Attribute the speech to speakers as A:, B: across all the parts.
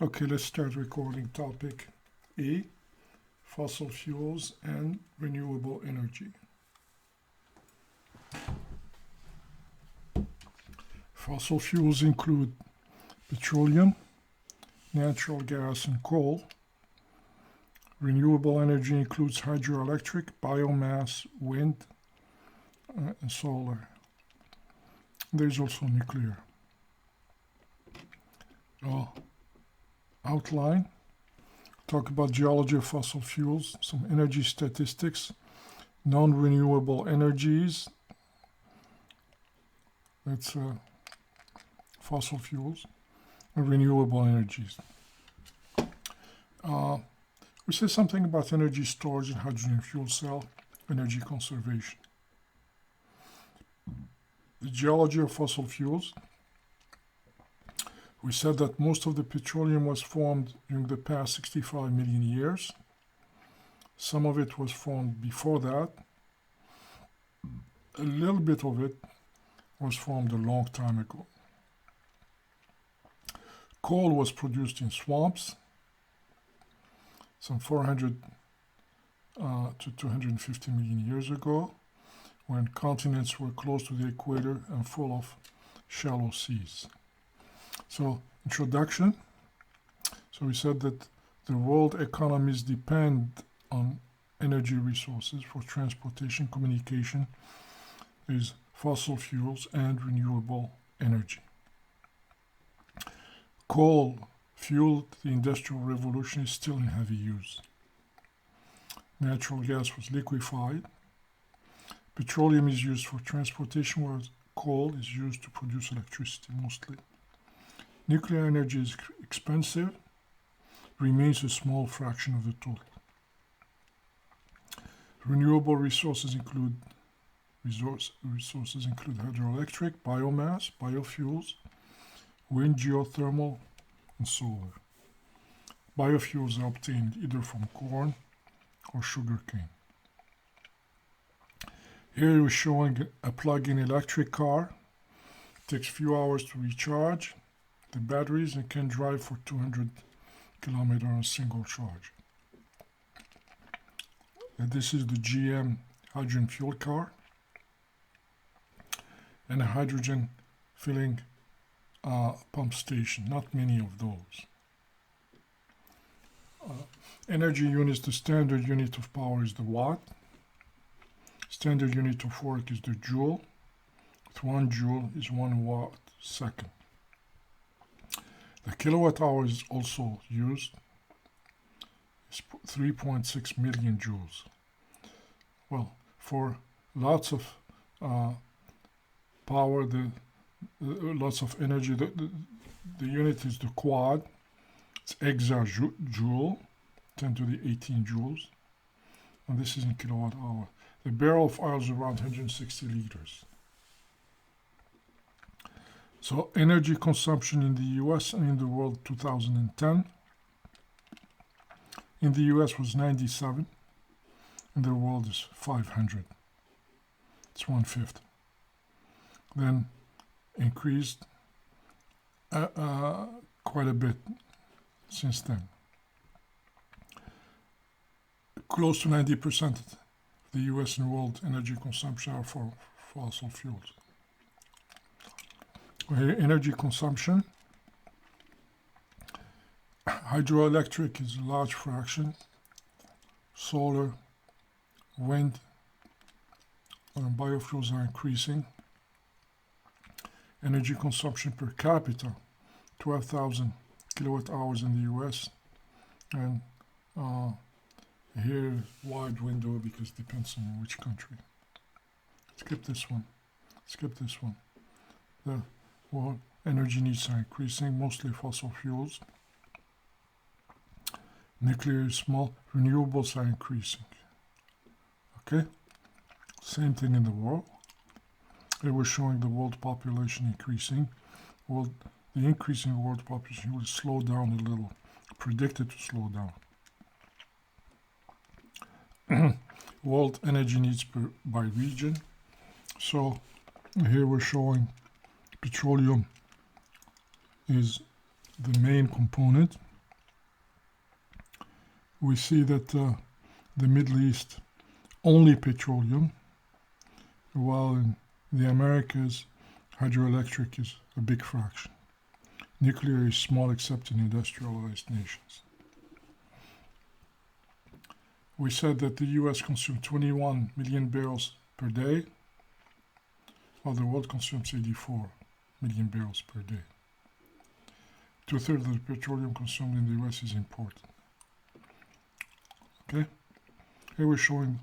A: Okay, let's start recording topic A, fossil fuels and renewable energy. Fossil fuels include petroleum, natural gas, and coal. Renewable energy includes hydroelectric, biomass, wind, and solar. There's also nuclear. Outline. Talk about geology of fossil fuels, some energy statistics, non-renewable energies. That's fossil fuels, and renewable energies. We say something about energy storage and hydrogen fuel cell, energy conservation. The geology of fossil fuels. We said that most of the petroleum was formed during the past 65 million years. Some of it was formed before that. A little bit of it was formed a long time ago. Coal was produced in swamps some 400 to 250 million years ago, when continents were close to the equator and full of shallow seas. So, introduction. So we said that the world economies depend on energy resources for transportation, communication. There's fossil fuels and renewable energy. Coal fueled the Industrial Revolution is still in heavy use. Natural gas was liquefied. Petroleum is used for transportation, whereas coal is used to produce electricity mostly. Nuclear energy is expensive, remains a small fraction of the total. Renewable resources include hydroelectric, biomass, biofuels, wind, geothermal, and solar. Biofuels are obtained either from corn or sugarcane. Here we're showing a plug-in electric car. It takes a few hours to recharge the batteries and can drive for 200 kilometers on a single charge. And this is the GM hydrogen fuel car and a hydrogen filling pump station. Not many of those. Energy units, the standard unit of power is the watt. Standard unit of work is the joule. With 1 joule is 1 watt second. The kilowatt hour is also used. It's 3.6 million joules. Well, for lots of power, lots of energy, the unit is the quad. It's exajoule, 10 to the 18 joules. And this is in kilowatt hour. The barrel of oil is around 160 liters. So energy consumption in the US and in the world 2010. In the US was 97. In the world is 500. It's 1/5. Then increased quite a bit since then. Close to 90% of the US and world energy consumption are for fossil fuels. Energy consumption. Hydroelectric is a large fraction. Solar, wind, and biofuels are increasing. Energy consumption per capita, 12,000 kilowatt hours in the US. And here, wide window because it depends on which country. Skip this one. The world energy needs are increasing, mostly fossil fuels. Nuclear is small, renewables are increasing. Okay? Same thing in the world. Here we're showing the world population increasing. The increase in world population will slow down a little, predicted to slow down. World energy needs by region. So here we're showing petroleum is the main component. we see that the Middle East only petroleum, while in the Americas hydroelectric is a big fraction. Nuclear is small except in industrialized nations. We said that the US consumes 21 million barrels per day, while the world consumes 84 million barrels per day. 2/3 of the petroleum consumed in the US is imported. Okay? Here we're showing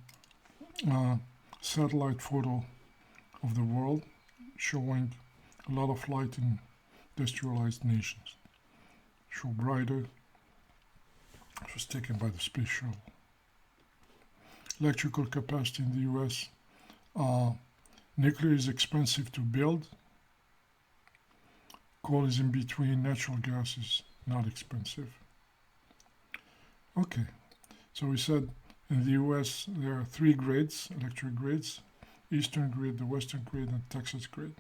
A: a satellite photo of the world, showing a lot of light in industrialized nations. Show brighter. It was taken by the space shuttle. Electrical capacity in the US. Nuclear is expensive to build. Coal is in between. Natural gas is not expensive. Okay, so we said in the US there are 3 grids, electric grids: Eastern grid, the Western grid, and Texas grid.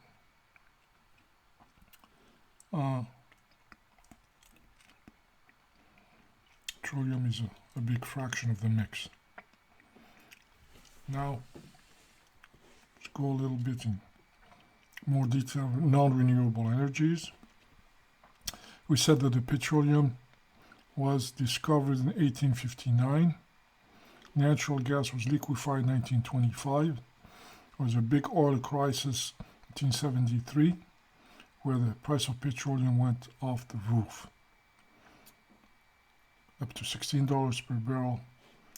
A: Petroleum is a big fraction of the mix. Now, let's go a little bit in more detail. Non-renewable energies. We said that the petroleum was discovered in 1859. Natural gas was liquefied in 1925. There was a big oil crisis in 1973, where the price of petroleum went off the roof, up to $16 per barrel,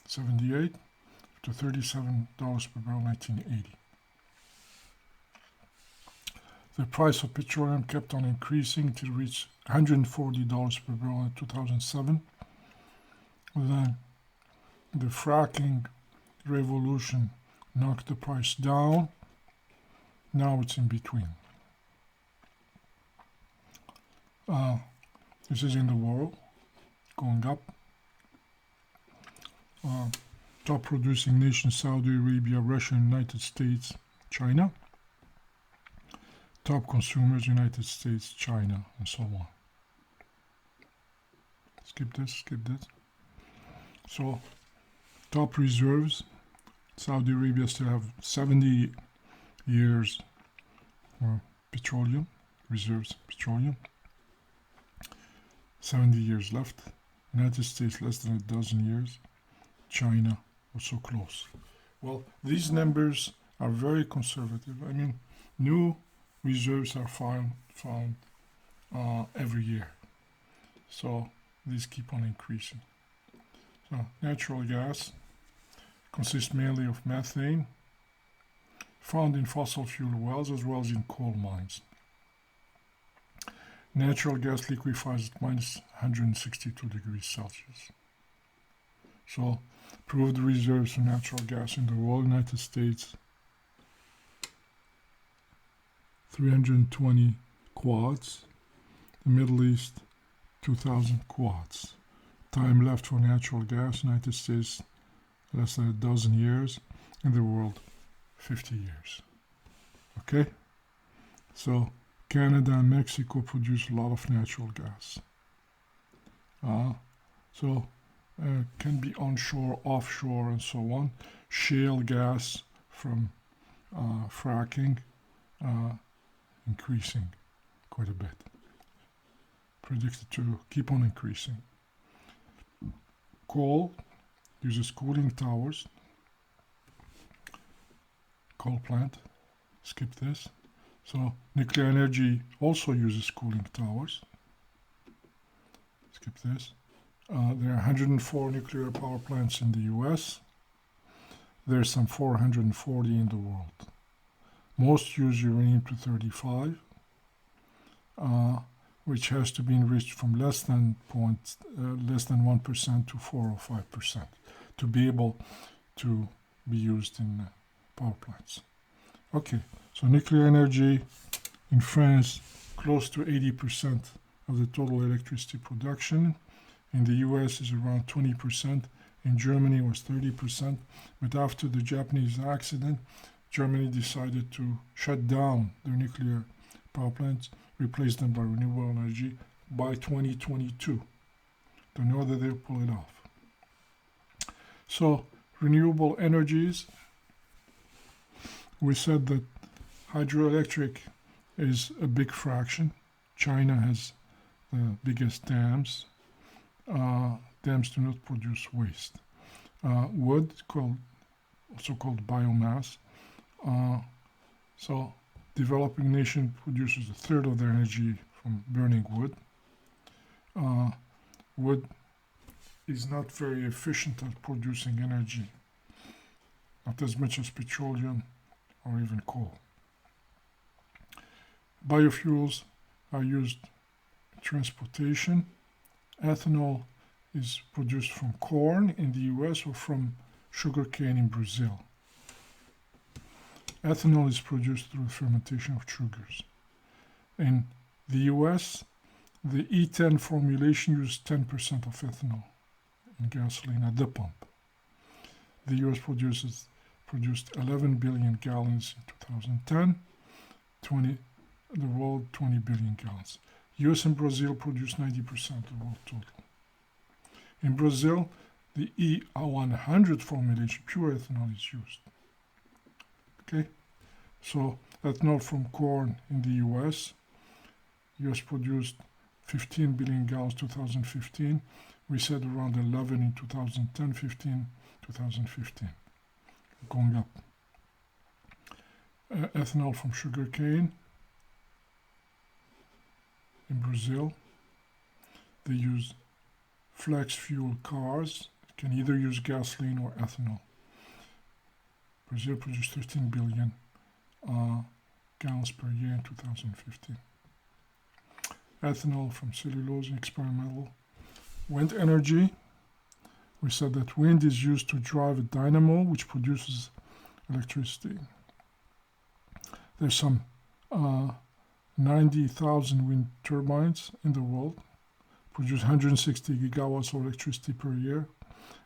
A: 78, up to $37 per barrel, 1980. The price of petroleum kept on increasing till it reached $140 per barrel in 2007. Then the fracking revolution knocked the price down. Now it's in between. This is in the world, going up. Top producing nations: Saudi Arabia, Russia, United States, China. Top consumers: United States, China, and so on. Skip this. So, top reserves: Saudi Arabia still have 70 years petroleum reserves, petroleum. 70 years left. United States less than a dozen years. China also close. Well, these numbers are very conservative. I mean, new reserves are found every year. So these keep on increasing. So natural gas consists mainly of methane, found in fossil fuel wells as well as in coal mines. Natural gas liquefies at minus 162 degrees Celsius. So, proved reserves of natural gas in the world: United States, 320 quads, the Middle East, 2,000 quads. Time left for natural gas: United States, less than a dozen years, in the world, 50 years. Okay? So, Canada and Mexico produce a lot of natural gas. Can be onshore, offshore, and so on. Shale gas from fracking increasing quite a bit. Predicted to keep on increasing. Coal uses cooling towers. Coal plant. Skip this. So nuclear energy also uses cooling towers. Skip this. There are 104 nuclear power plants in the US. There are some 440 in the world. Most use uranium-235, which has to be enriched from less than 1% to 4 or 5% to be able to be used in power plants. Okay, so nuclear energy in France, close to 80% of the total electricity production. In the US is around 20%. In Germany it was 30%. But after the Japanese accident, Germany decided to shut down their nuclear power plants, replace them by renewable energy by 2022. Don't know whether they'll pull it off. So renewable energies, we said that hydroelectric is a big fraction. China has the biggest dams. Dams do not produce waste. Wood, also called biomass. So developing nation produces a third of their energy from burning wood. Wood is not very efficient at producing energy, not as much as petroleum or even coal. Biofuels are used in transportation. Ethanol is produced from corn in the US or from sugarcane in Brazil. Ethanol is produced through the fermentation of sugars. In the US, the E10 formulation uses 10% of ethanol in gasoline at the pump. The US produced 11 billion gallons in 2010, the world 20 billion gallons. US and Brazil produce 90% of the world total. In Brazil, the E100 formulation, pure ethanol, is used. Okay, so ethanol from corn in the US produced 15 billion gallons 2015. We said around 11 in 2010, 15, 2015, going up. Ethanol from sugarcane in Brazil, they use flex fuel cars, can either use gasoline or ethanol. Brazil produced 13 billion gallons per year in 2015. Ethanol from cellulose, experimental. Wind energy, we said that wind is used to drive a dynamo which produces electricity. There's some 90,000 wind turbines in the world, produce 160 gigawatts of electricity per year.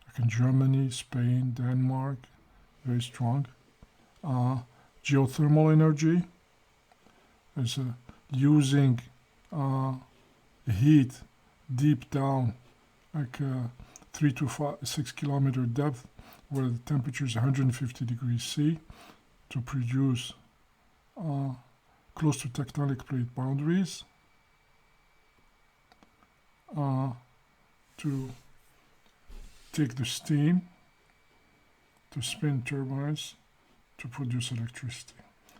A: Like in Germany, Spain, Denmark, very strong. Geothermal energy is using heat deep down, like 3 to 6 kilometer depth, where the temperature is 150 degrees C, to produce close to tectonic plate boundaries, to take the steam, to spin turbines, to produce electricity.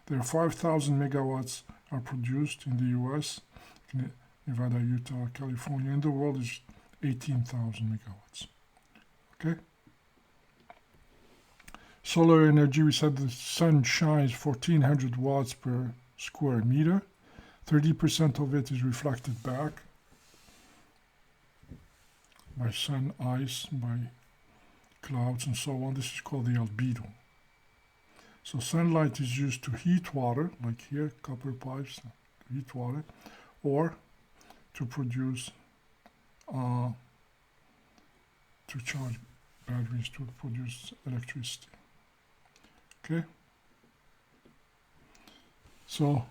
A: There are 5,000 megawatts are produced in the US, Nevada, Utah, California. In the world is 18,000 megawatts. Okay? Solar energy, we said the sun shines 1,400 watts per square meter. 30% of it is reflected back by sun, ice, by clouds, and so on. This is called the albedo. So sunlight is used to heat water, like here, copper pipes, heat water, or to produce, to charge batteries to produce electricity. Okay? So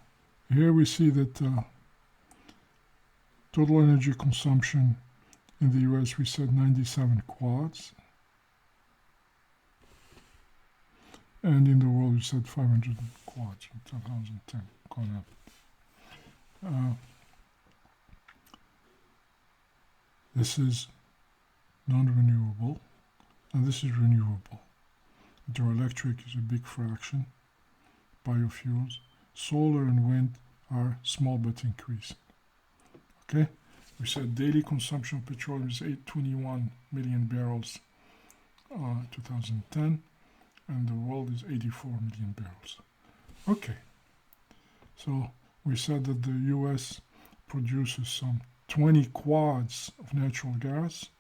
A: here we see that total energy consumption in the US, we said 97 quads. And in the world, we said 500 quads in 2010, gone up. This is non-renewable, and this is renewable. Hydroelectric is a big fraction. Biofuels. Solar and wind are small but increasing. Okay? We said daily consumption of petroleum is 821 million barrels in 2010, and the world is 84 million barrels. Okay. So we said that the US produces some 20 quads of natural gas,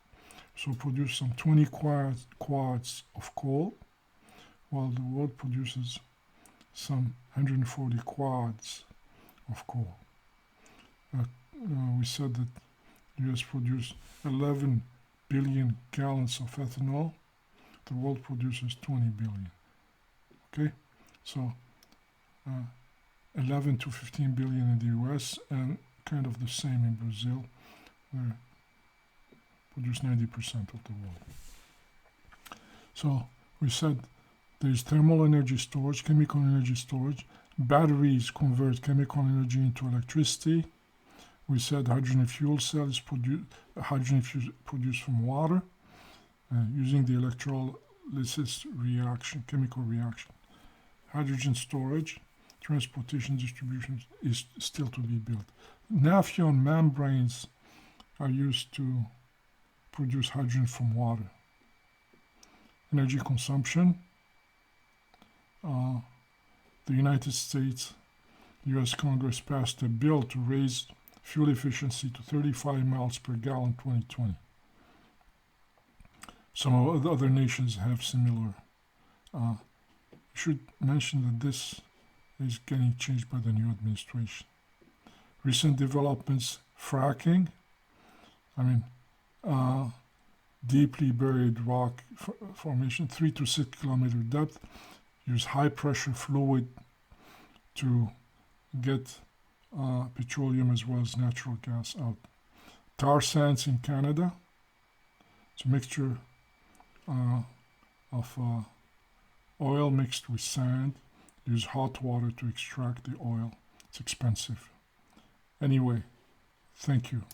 A: so produce some 20 quads of coal, while the world produces some 140 quads of coal. We said that the US produced 11 billion gallons of ethanol. The world produces 20 billion. Okay? So 11 to 15 billion in the US and kind of the same in Brazil, where produce 90% of the world. So we said there's thermal energy storage, chemical energy storage. Batteries convert chemical energy into electricity. We said hydrogen fuel cell is produced from water using the electrolysis reaction, chemical reaction. Hydrogen storage, transportation, distribution is still to be built. Nafion membranes are used to produce hydrogen from water. Energy consumption. The United States, U.S. Congress passed a bill to raise fuel efficiency to 35 miles per gallon in 2020. Some other nations have similar. I should mention that this is getting changed by the new administration. Recent developments, fracking. Deeply buried rock formation, 3 to 6 kilometer depth, use high pressure fluid to get petroleum as well as natural gas out. Tar sands in Canada, it's a mixture of oil mixed with sand. Use hot water to extract the oil. It's expensive. Anyway, thank you.